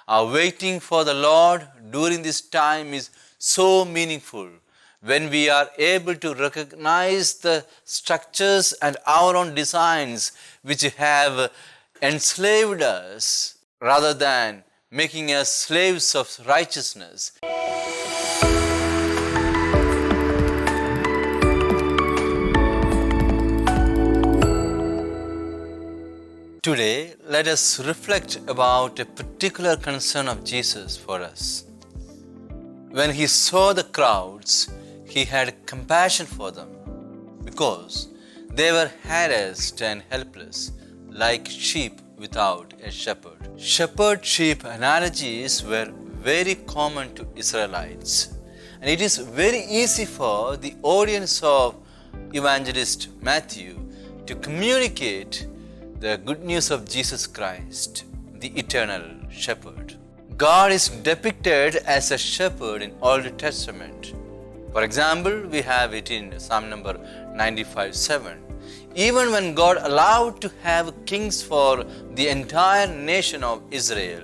Our waiting for the Lord during this time is so meaningful when we are able to recognize the structures and our own designs which have enslaved us rather than making us slaves of righteousness. Today, let us reflect about a particular concern of Jesus for us. When he saw the crowds, he had compassion for them because they were harassed and helpless, like sheep without a shepherd. Shepherd-sheep analogies were very common to Israelites, and it is very easy for the audience of evangelist Mathew to communicate the good news of Jesus Christ, the eternal shepherd. God is depicted as a shepherd in Old Testament. For example, we have it in Psalm number 95:7. Even when God allowed to have kings for the entire nation of Israel,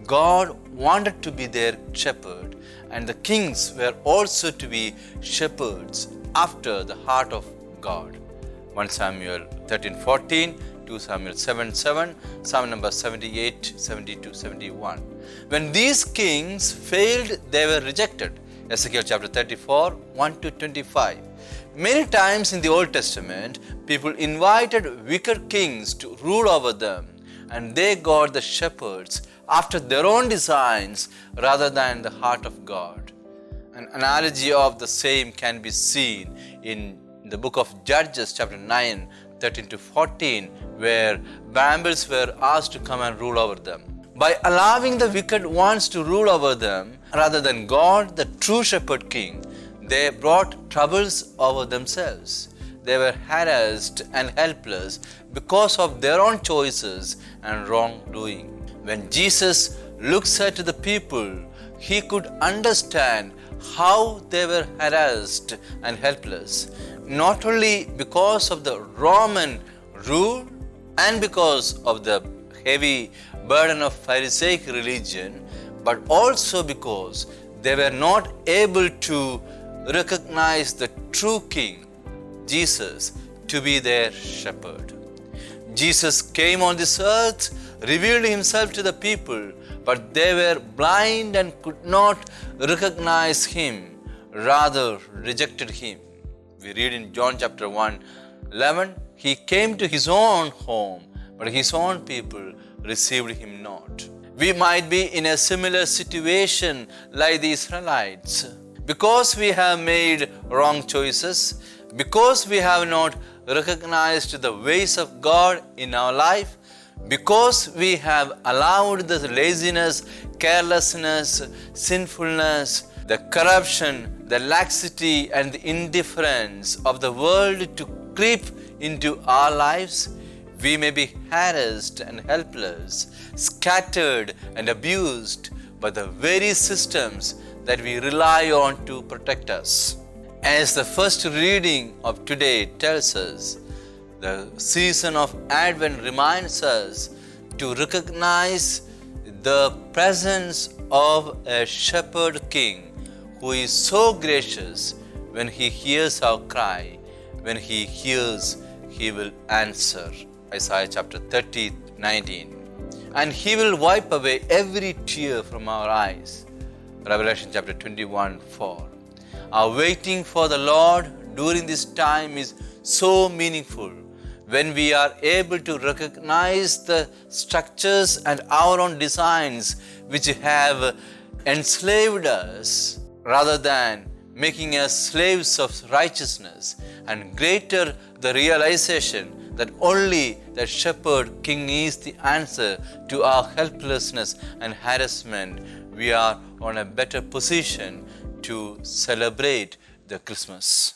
God wanted to be their shepherd, and the kings were also to be shepherds after the heart of God. 1 Samuel 13:14, 2 Samuel 7:7, Psalm number 78, 72, 71. When these kings failed, they were rejected. Ezekiel chapter 34, 1 to 25. Many times in the Old Testament, people invited wicked kings to rule over them, and they got the shepherds after their own designs rather than the heart of God. An analogy of the same can be seen in the book of Judges chapter 9, 13 to 14, where brambles were asked to come and rule over them. By allowing the wicked ones to rule over them rather than God, the true shepherd king, they brought troubles over themselves. They were harassed and helpless because of their own choices and wrongdoing. When Jesus looks at the people, he could understand how they were harassed and helpless, not only because of the Roman rule and because of the heavy burden of Pharisaic religion, but also because they were not able to recognize the true King, Jesus, to be their shepherd. Jesus came on this earth, revealed himself to the people, but they were blind and could not recognize him, rather rejected him. We read in John chapter 1:11, he came to his own home, but his own people received him not. We might be in a similar situation like the Israelites. Because we have made wrong choices, because we have not recognized the ways of God in our life, because we have allowed the laziness, carelessness, sinfulness, the corruption, the laxity and the indifference of the world to creep into our lives, we may be harassed and helpless, scattered and abused by the very systems that we rely on to protect us. As the first reading of today tells us, the season of Advent reminds us to recognize the presence of a shepherd king who is so gracious. When he hears our cry, when he hears, he will answer. Isaiah chapter 30:19. And he will wipe away every tear from our eyes. Revelation chapter 21:4. Our waiting for the Lord during this time is so meaningful when we are able to recognize the structures and our own designs which have enslaved us rather than making us slaves of righteousness, and greater the realization that only the shepherd king is the answer to our helplessness and harassment, we are on a better position to celebrate the Christmas.